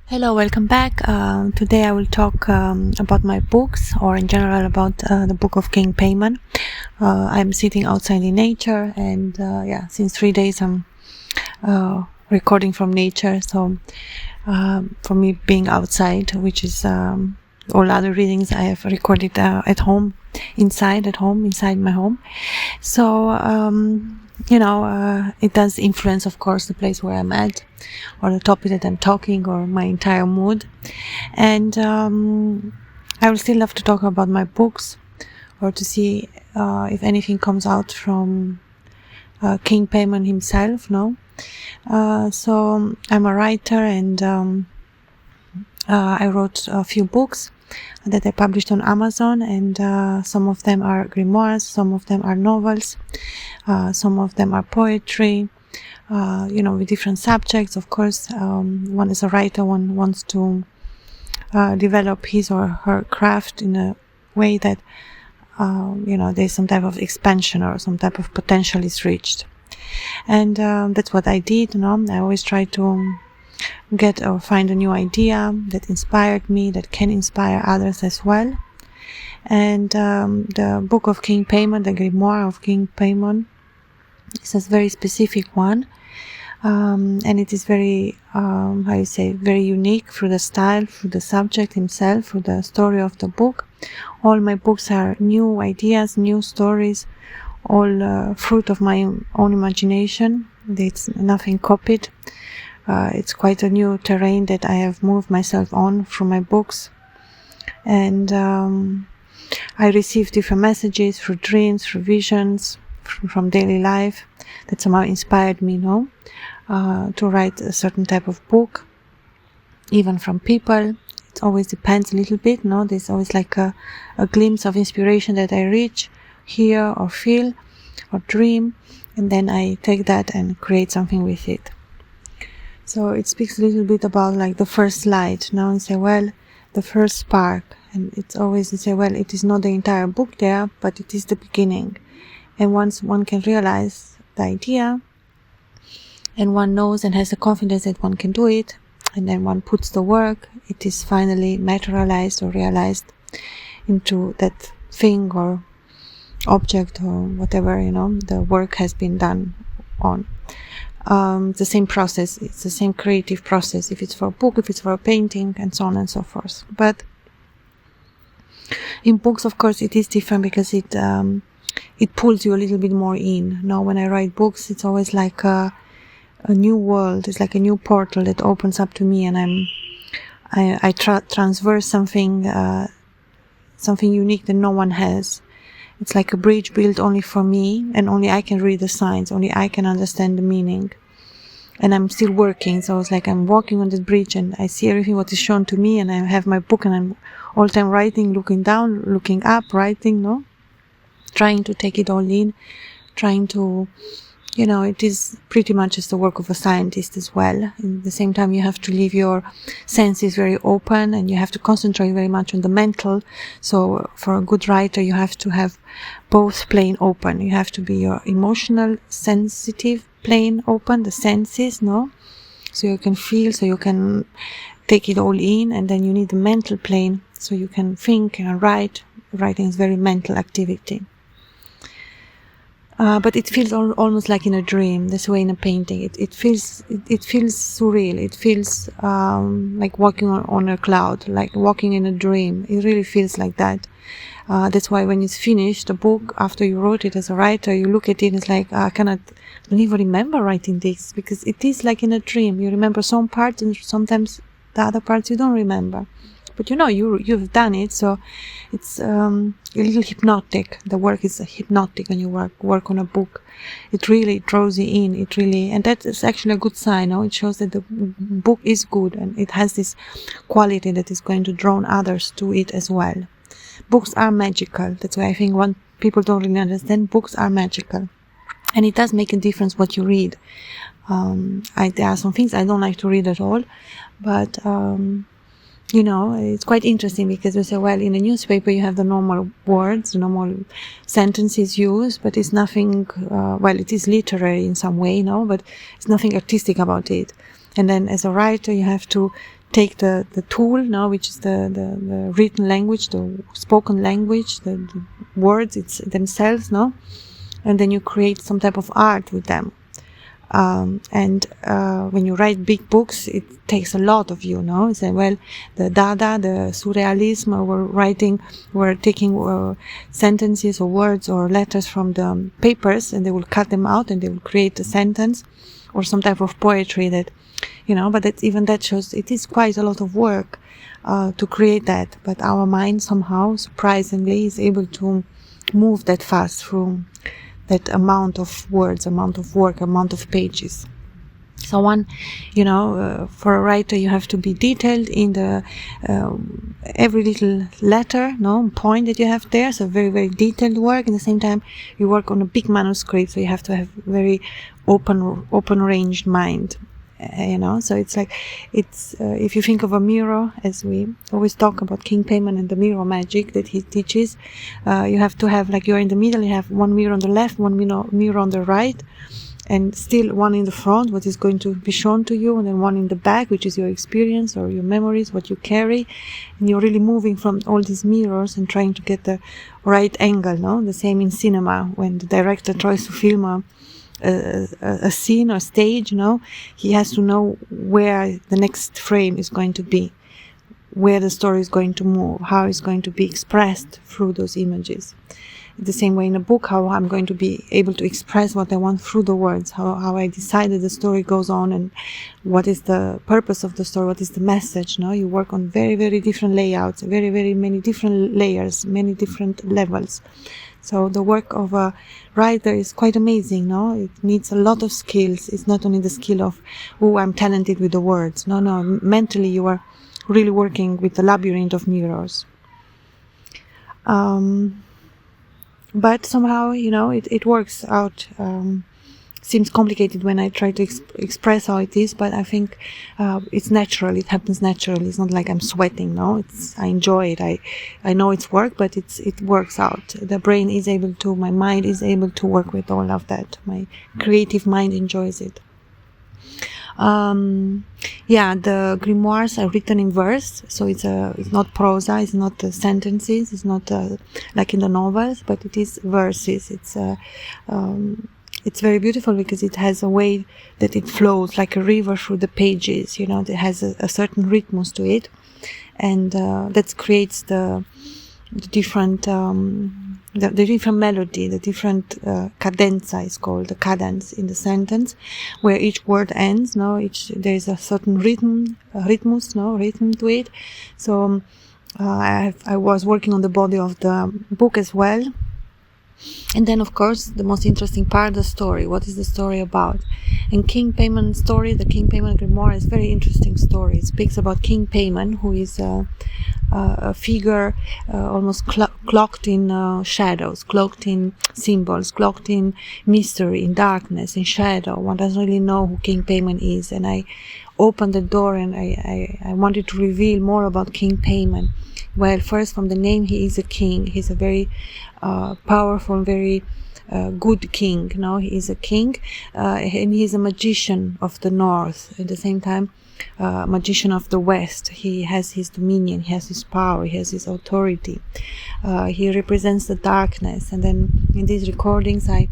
Hello, welcome back. Today I will talk about my books, or in general about the book of King Paimon. I'm sitting outside in nature, and since 3 days I'm recording from nature. So for me, being outside, which is all other readings I have recorded at home, inside my home. So it does influence, of course, the place where I'm at, or the topic that I'm talking, or my entire mood. And I will still love to talk about my books, or to see if anything comes out from King Paimon himself. So I'm a writer, and I wrote a few books that I published on Amazon, and some of them are grimoires, some of them are novels, some of them are poetry, with different subjects. Of course, one is a writer, one wants to develop his or her craft in a way that there's some type of expansion or some type of potential is reached. And that's what I did. I always try to get or find a new idea that inspired me, that can inspire others as well. And the book of King Paimon, the grimoire of King Paimon, is a very specific one, and it is very very unique through the style, through the subject himself, through the story of the book. All my books are new ideas, new stories, all fruit of my own imagination. It's nothing copied. It's quite a new terrain that I have moved myself on through my books. And I receive different messages through dreams, through visions, from daily life, that somehow inspired me to write a certain type of book, even from people. It always depends a little bit. There's always like a glimpse of inspiration that I reach, hear or feel or dream, and then I take that and create something with it. So it speaks a little bit about like the first light, and say, well, the first spark. And it's always to say, well, it is not the entire book there, but it is the beginning. And once one can realize the idea, and one knows and has the confidence that one can do it, and then one puts the work, it is finally materialized or realized into that thing or object or whatever, the work has been done on. The same process, it's the same creative process, if it's for a book, if it's for a painting, and so on and so forth. But in books, of course, it is different, because it pulls you a little bit more in. When I write books, it's always like a new world. It's like a new portal that opens up to me, and I transverse something unique that no one has. It's like a bridge built only for me, and only I can read the signs, only I can understand the meaning. And I'm still working, so it's like I'm walking on this bridge, and I see everything what is shown to me, and I have my book, and I'm all the time writing, looking down, looking up, writing, trying to take it all in, trying to, it is pretty much as the work of a scientist as well. At the same time, you have to leave your senses very open, and you have to concentrate very much on the mental. So for a good writer, you have to have both plane open. You have to be your emotional, sensitive plane open, the senses, so you can feel, so you can take it all in, and then you need the mental plane, so you can think and write. Writing is very mental activity. But it feels almost like in a dream. This way in a painting, it feels surreal. It feels like walking on a cloud, like walking in a dream. It really feels like that. That's why when it's finished, the book, after you wrote it as a writer, you look at it and it's like, I don't even remember writing this, because it is like in a dream. You remember some parts, and sometimes the other parts you don't remember. But you've done it, so it's a little hypnotic. The work is hypnotic when you work on a book. It really draws you in. And that is actually a good sign. It shows that the book is good, and it has this quality that is going to draw others to it as well. Books are magical. That's why I think people don't really understand. Books are magical, and it does make a difference what you read. There are some things I don't like to read at all, but it's quite interesting, because we say, well, in a newspaper you have the normal words, the normal sentences used, but it's nothing, it is literary in some way, but it's nothing artistic about it. And then as a writer, you have to take the tool, no, which is the written language, the spoken language, the words themselves, no, and then you create some type of art with them. When you write big books, it takes a lot of you, no? So, well, the Dada, the Surrealism, were taking sentences or words or letters from the papers, and they will cut them out and they will create a sentence or some type of poetry that, but that shows it is quite a lot of work to create that. But our mind somehow, surprisingly, is able to move that fast through that amount of words, amount of work, amount of pages. So for a writer, you have to be detailed in the every little letter, point that you have there. So very, very detailed work. At the same time, you work on a big manuscript, so you have to have very open ranged mind. So it's like, if you think of a mirror, as we always talk about King Paimon and the mirror magic that he teaches, you have to have, like, you're in the middle, you have one mirror on the left, one mirror on the right, and still one in the front, what is going to be shown to you, and then one in the back, which is your experience or your memories, what you carry. And you're really moving from all these mirrors and trying to get the right angle, no? The same in cinema, when the director tries to film a scene or stage, he has to know where the next frame is going to be, where the story is going to move, how it's going to be expressed through those images. The same way in a book, how I'm going to be able to express what I want through the words, how I decided the story goes on, and what is the purpose of the story, what is the message. You work on very, very different layouts, very, very many different layers, many different levels. So the work of a writer is quite amazing, It needs a lot of skills. It's not only the skill of, I'm talented with the words. No, mentally you are really working with the labyrinth of mirrors. But somehow, it works out. Seems complicated when I try to express how it is, but I think it's natural. It happens naturally. It's not like I'm sweating. I enjoy it. I know it's work, but it works out. The brain is able to, my mind is able to work with all of that. My creative mind enjoys it. The grimoires are written in verse, so it's not prosa, it's not sentences, it's not like in the novels, but it is verses. It's very beautiful because it has a way that it flows like a river through the pages. It has a certain rhythmus to it, and that creates the different the different melody, the different cadenza is called, the cadence in the sentence, where each word ends. There is a certain rhythm to it. So I was working on the body of the book as well. And then, of course, the most interesting part, the story. What is the story about? And King Paimon's story, the King Paimon Grimoire, is a very interesting story. It speaks about King Paimon, who is a figure almost cloaked in shadows, cloaked in symbols, cloaked in mystery, in darkness, in shadow. One doesn't really know who King Paimon is. And I opened the door and I wanted to reveal more about King Paimon. Well, first, from the name, he is a king. He's a very powerful, very good king. He is a king, and he's a magician of the north. At the same time, magician of the west. He has his dominion, he has his power, he has his authority. He represents the darkness. And then in these recordings, I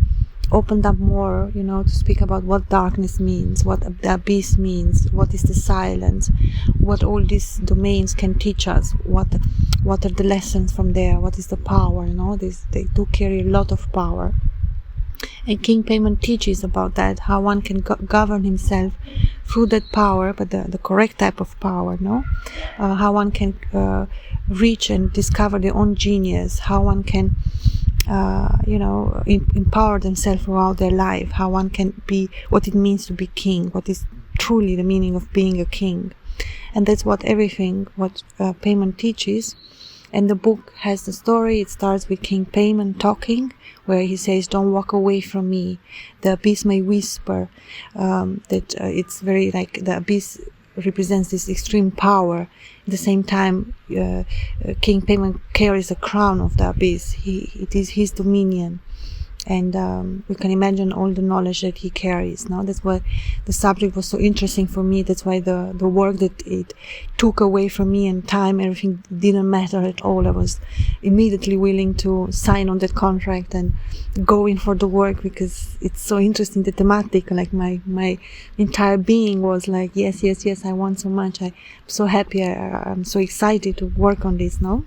opened up more, to speak about what darkness means, what the abyss means, what is the silence, what all these domains can teach us, what are the lessons from there, what is the power. They do carry a lot of power. And King Paimon teaches about that, how one can govern himself through that power, but the correct type of power, how one can reach and discover their own genius, how one can empower themselves throughout their life, how one can be, what it means to be king, what is truly the meaning of being a king. And that's what Paimon teaches. And the book has the story. It starts with King Paimon talking, where he says, "Don't walk away from me. The abyss may whisper." It's very like the abyss represents this extreme power. At the same time, King Paimon carries a crown of the abyss. It is his dominion. And we can imagine all the knowledge that he carries. No, that's why the subject was so interesting for me. That's why the work that it took away from me, and time, everything didn't matter at all. I was immediately willing to sign on that contract and go in for the work, because it's so interesting, the thematic. Like my entire being was like, yes, I want so much. I'm so happy. I'm so excited to work on this. No.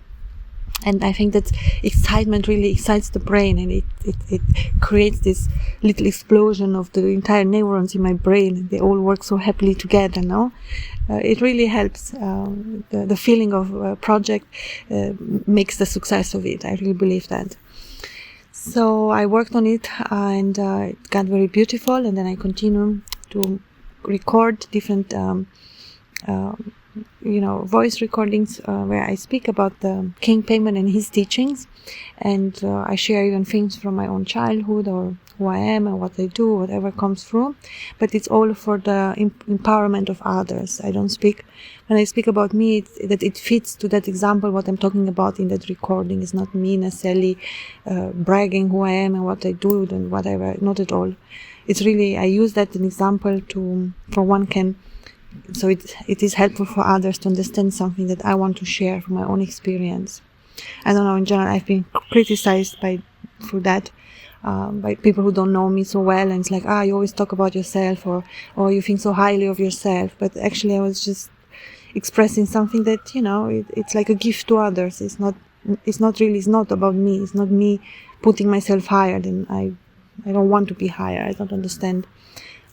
And I think that excitement really excites the brain, and it creates this little explosion of the entire neurons in my brain, and they all work so happily together. No, it really helps. The feeling of a project makes the success of it. I really believe that. So I worked on it, and it got very beautiful. And then I continued to record different voice recordings where I speak about the King Paimon and his teachings, and I share even things from my own childhood, or who I am and what I do, whatever comes through. But it's all for the empowerment of others. I don't speak, when I speak about me, that it fits to that example. What I'm talking about in that recording is not me necessarily bragging who I am and what I do and whatever. Not at all. It's really, I use that as an example for one can. So it is helpful for others to understand something that I want to share from my own experience. I don't know, in general, I've been criticized for that by people who don't know me so well, and it's like, you always talk about yourself, or you think so highly of yourself. But actually I was just expressing something that, it's like a gift to others. It's not about me. It's not me putting myself higher than I don't want to be higher. I don't understand.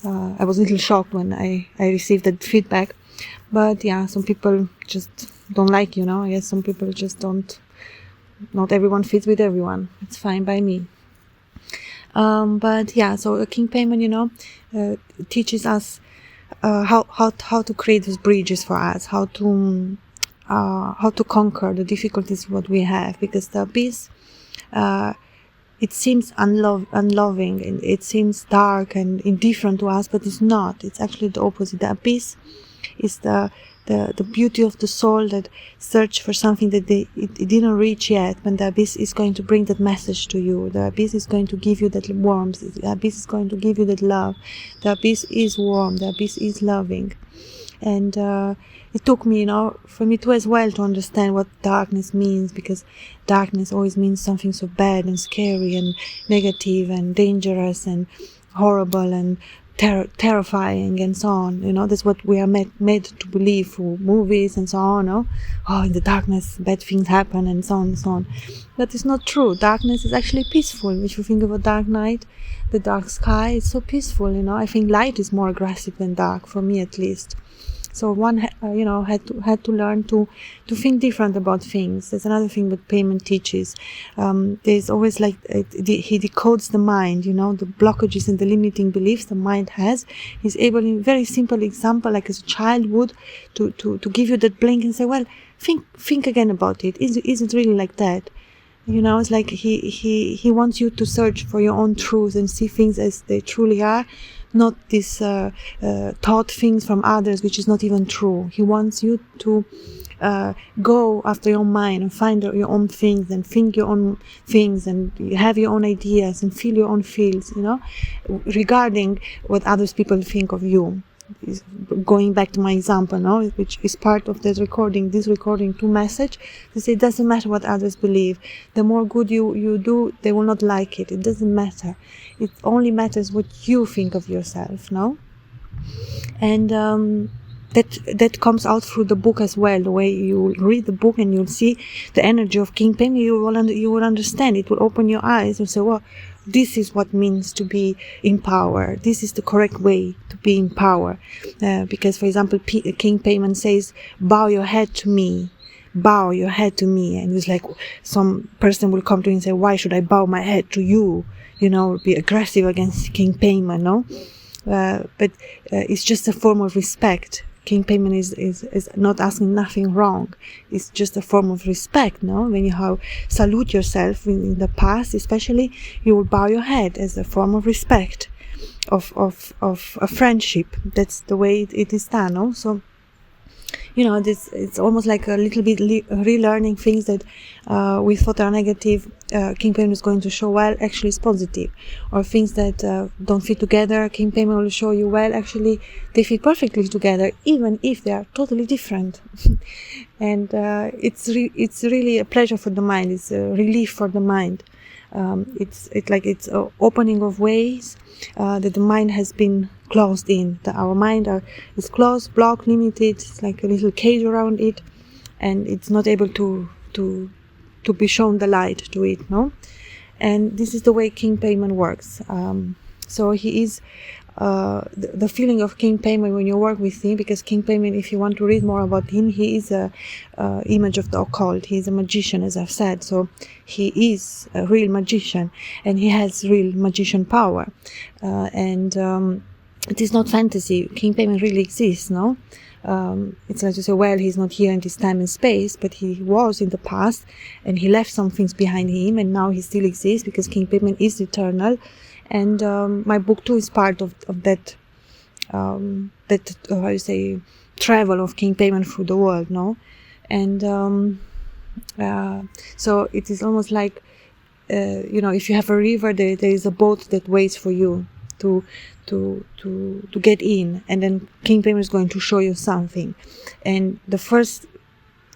I was a little shocked when I received that feedback. But yeah, some people just don't like, I guess some people just don't. Not everyone fits with everyone. It's fine by me. But yeah, so King Paimon, teaches us how to create those bridges for us, how to conquer the difficulties what we have, because the abyss, it seems unloving, and it seems dark and indifferent to us, but it's not. It's actually the opposite. The abyss is the beauty of the soul that search for something that it didn't reach yet. When the abyss is going to bring that message to you, the abyss is going to give you that warmth, the abyss is going to give you that love. The abyss is warm, the abyss is loving. And it took me, for me too as well, to understand what darkness means, because darkness always means something so bad and scary and negative and dangerous and horrible and terrifying and so on. That's what we are made to believe through movies and so on. In the darkness bad things happen and so on and so on. But it's not true. Darkness is actually peaceful. If you think of a dark night, the dark sky, it's so peaceful. I think light is more aggressive than dark, for me at least. So one, had to learn to think different about things. That's another thing that Paimon teaches. There's always he decodes the mind, the blockages and the limiting beliefs the mind has. He's able, in very simple example, like as a child would, to give you that blink and say, well, think again about it. Is it really like that? It's like he wants you to search for your own truth and see things as they truly are, not this taught things from others, which is not even true. He wants you to go after your mind and find your own things and think your own things and have your own ideas and feel your own feels, regarding what others people think of you. Going back to my example, which is part of this recording to message, to say it doesn't matter what others believe. The more good you do, they will not like it. It doesn't matter. It only matters what you think of yourself, And that comes out through the book as well. The way you read the book and you'll see the energy of King Paimon, you will understand. It will open your eyes and say, well, this is what means to be in power. This is the correct way to be in power. Because, for example, King Paimon says, bow your head to me. Bow your head to me. And it's like some person will come to you and say, why should I bow my head to you? Be aggressive against King Paimon, but it's just a form of respect. King Paimon is not asking nothing wrong. It's just a form of respect, When you salute yourself in the past, especially, you will bow your head as a form of respect, of a friendship. That's the way it is done, So this, it's almost like a little bit relearning things that we thought are negative. King Paimon is going to show, well, actually it's positive. Or things that don't fit together, King Paimon will show you, well, actually they fit perfectly together, even if they are totally different. And it's really a pleasure for the mind. It's a relief for the mind. It's an opening of ways that the mind has been closed in. Our mind is closed, blocked, limited. It's like a little cage around it, and it's not able to be shown the light to it, no? And this is the way King Paimon works. So he is the feeling of King Paimon when you work with him, because King Paimon, if you want to read more about him, he is a image of the occult. He is a magician, as I've said. So he is a real magician, and he has real magician power. It is not fantasy. King Paimon really exists, no? It's like to say, well, he's not here in this time and space, but he was in the past, and he left some things behind him, and now he still exists, because King Paimon is eternal. And my book too is part of that travel of King Paimon through the world, no? And so it is almost like if you have a river, there is a boat that waits for you to get in, and then King Paimon is going to show you something. And the first,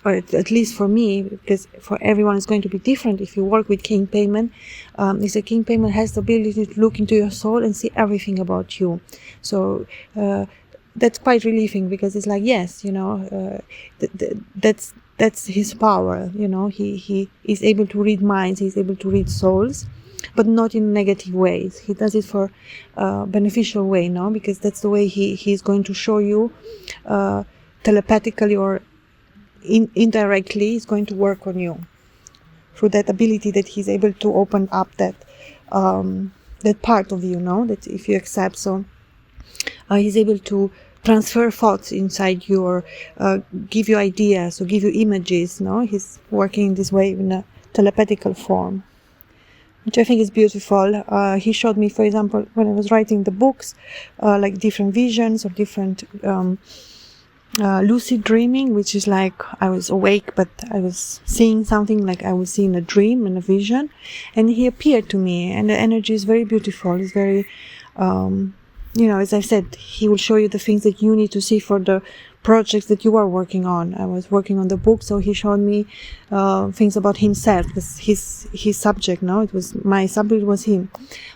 or at least for me, because for everyone it's going to be different if you work with King Paimon, is that King Paimon has the ability to look into your soul and see everything about you. So that's quite relieving, because it's like, yes, that's his power. He is able to read minds, he's able to read souls, but not in negative ways. He does it for beneficial way, no? Because that's the way he's going to show you telepathically or indirectly. Is going to work on you through that ability that he's able to open up that part of you, no? That if you accept, so he's able to transfer thoughts inside you, or give you ideas, or give you images, no? He's working this way in a telepathical form, which I think is beautiful. He showed me, for example, when I was writing the books, like different visions or different lucid dreaming, which is like I was awake, but I was seeing something like I was seeing a dream and a vision, and he appeared to me, and the energy is very beautiful. It's very, as I said, he will show you the things that you need to see for the projects that you are working on. I was working on the book, so he showed me things about himself, because his subject, no? It was my subject was him.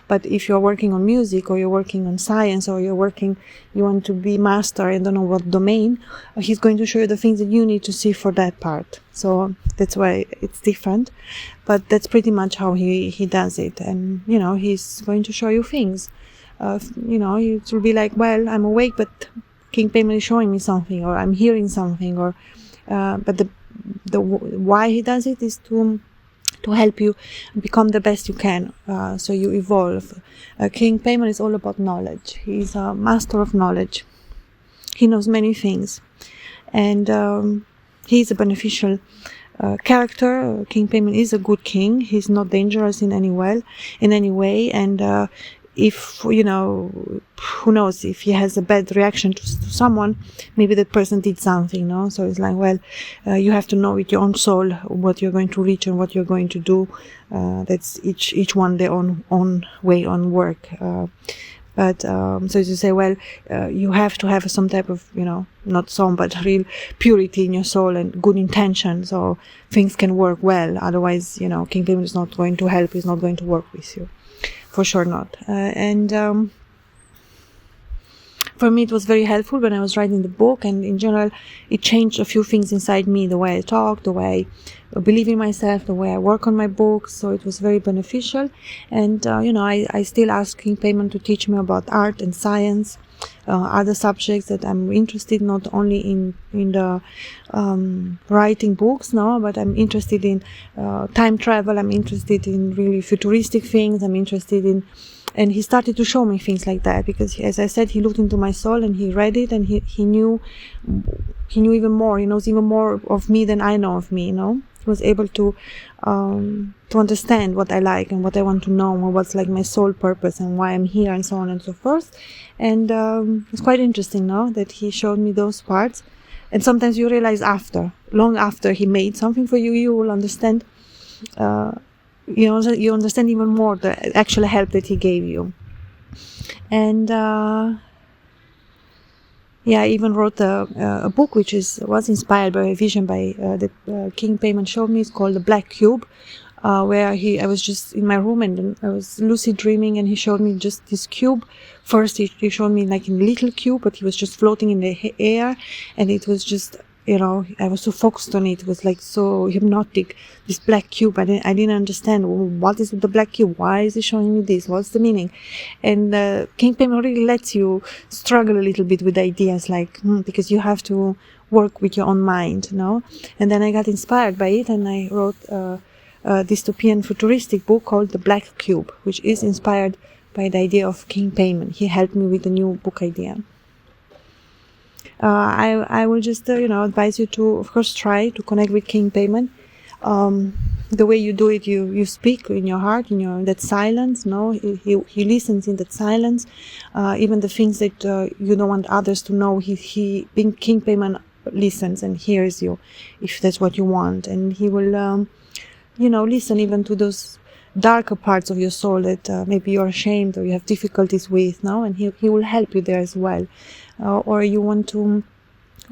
But if you're working on music, or you're working on science, or you want to be master, I don't know what domain, he's going to show you the things that you need to see for that part. So that's why it's different, but that's pretty much how he does it. And he's going to show you things. It will be like, well, I'm awake, but King Paimon is showing me something, or I'm hearing something, or but the why he does it is to help you become the best you can, so you evolve. King Paimon is all about knowledge. He's a master of knowledge. He knows many things, and he's a beneficial character. King Paimon is a good king. He's not dangerous in any way, and if who knows, if he has a bad reaction to someone, maybe that person did something, no? So it's like, well, you have to know with your own soul what you're going to reach and what you're going to do. That's each one their own way on work. So to say, well, you have to have some type of, not some, but real purity in your soul and good intention, so things can work well. Otherwise, King Paimon is not going to help. He's not going to work with you. For sure not. For me, it was very helpful when I was writing the book, and in general, it changed a few things inside me, the way I talk, the way I believe in myself, the way I work on my books. So it was very beneficial. And, I still ask King Paimon to teach me about art and science, other subjects that I'm interested, not only in the writing books, no, but I'm interested in time travel. I'm interested in really futuristic things. I'm interested in, and he started to show me things like that, because as I said, he looked into my soul and he read it, and he knew even more. He knows even more of me than I know of me, He was able to understand what I like and what I want to know, and what's like my soul purpose and why I'm here, and so on and so forth. And it's quite interesting, that he showed me those parts. And sometimes you realize long after he made something for you, you will understand, you understand even more the actual help that he gave you. And I even wrote a book which was inspired by a vision by King Paimon showed me. It's called The Black Cube, where I was just in my room and I was lucid dreaming, and he showed me just this cube. First he showed me like a little cube, but he was just floating in the air, and it was just, I was so focused on it. It was like so hypnotic, this black cube. I didn't understand, what is the black cube? Why is he showing me this? What's the meaning? And King Paimon really lets you struggle a little bit with ideas, like, because you have to work with your own mind, And then I got inspired by it, and I wrote a dystopian futuristic book called The Black Cube, which is inspired by the idea of King Paimon. He helped me with the new book idea. I will just, advise you to, of course, try to connect with King Paimon. The way you do it, you speak in your heart, in that silence, he listens in that silence. Even the things that you don't want others to know, King Paimon listens and hears you, if that's what you want. And he will, listen even to those darker parts of your soul that maybe you're ashamed or you have difficulties with, and he will help you there as well. Or you want to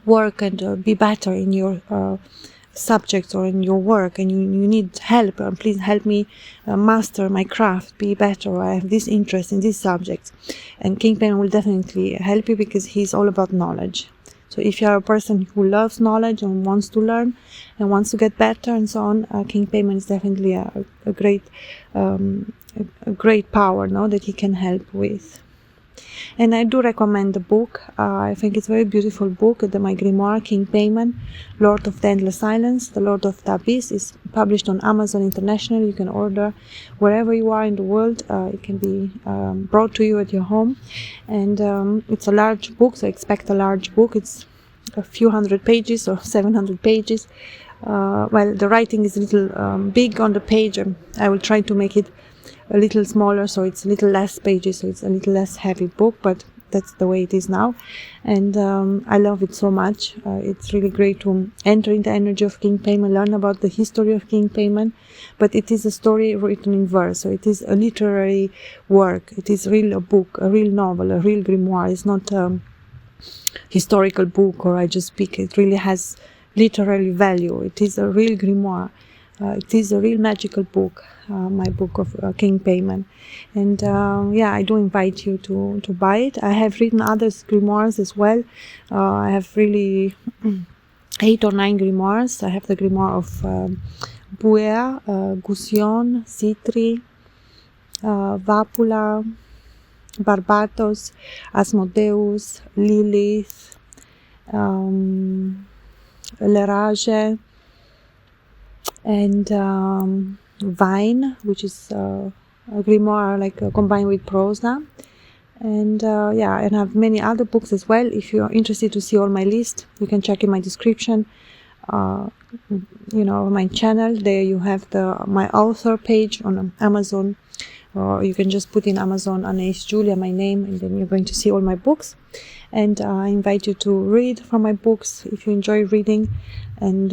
work and be better in your subjects or in your work, and you need help, please help me master my craft, be better, or I have this interest in this subject. And King Paimon will definitely help you, because he's all about knowledge. So if you are a person who loves knowledge and wants to learn and wants to get better and so on, King Paimon is definitely a great power, that he can help with. And I do recommend the book. I think it's a very beautiful book. My grimoire, King Paimon, Lord of the Endless Silence, the Lord of the Abyss, is published on Amazon International. You can order wherever you are in the world. It can be brought to you at your home. And it's a large book, so expect a large book. It's a few hundred pages or 700 pages. Well, the writing is a little big on the page. I will try to make it a little smaller, so it's a little less pages, so it's a little less heavy book, but that's the way it is now. And I love it so much. It's really great to enter in the energy of King Paimon, learn about the history of King Paimon, but it is a story written in verse, so it is a literary work. It is really a book, a real novel, a real grimoire. It's not a historical book or I just speak. It really has literary value. It is a real grimoire. It is a real magical book, my book of King Paimon. And I do invite you to buy it. I have written other grimoires as well. I have really 8 or 9 grimoires. I have the grimoire of Buea, Gusion, Citri, Vapula, Barbatos, Asmodeus, Lilith, Lerage, and Vine, which is a grimoire combined with prosa. And and I have many other books as well. If you're interested to see all my list, you can check in my description, my channel. There you have my author page on Amazon, or you can just put in Amazon Anais Giulia, my name, and then you're going to see all my books. And I invite you to read from my books if you enjoy reading, and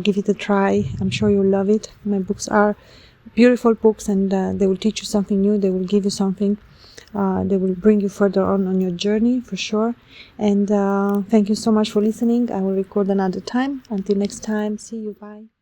give it a try. I'm sure you'll love it. My books are beautiful books, and they will teach you something new. They will give you something. They will bring you further on your journey, for sure. And thank you so much for listening. I will record another time. Until next time, see you. Bye.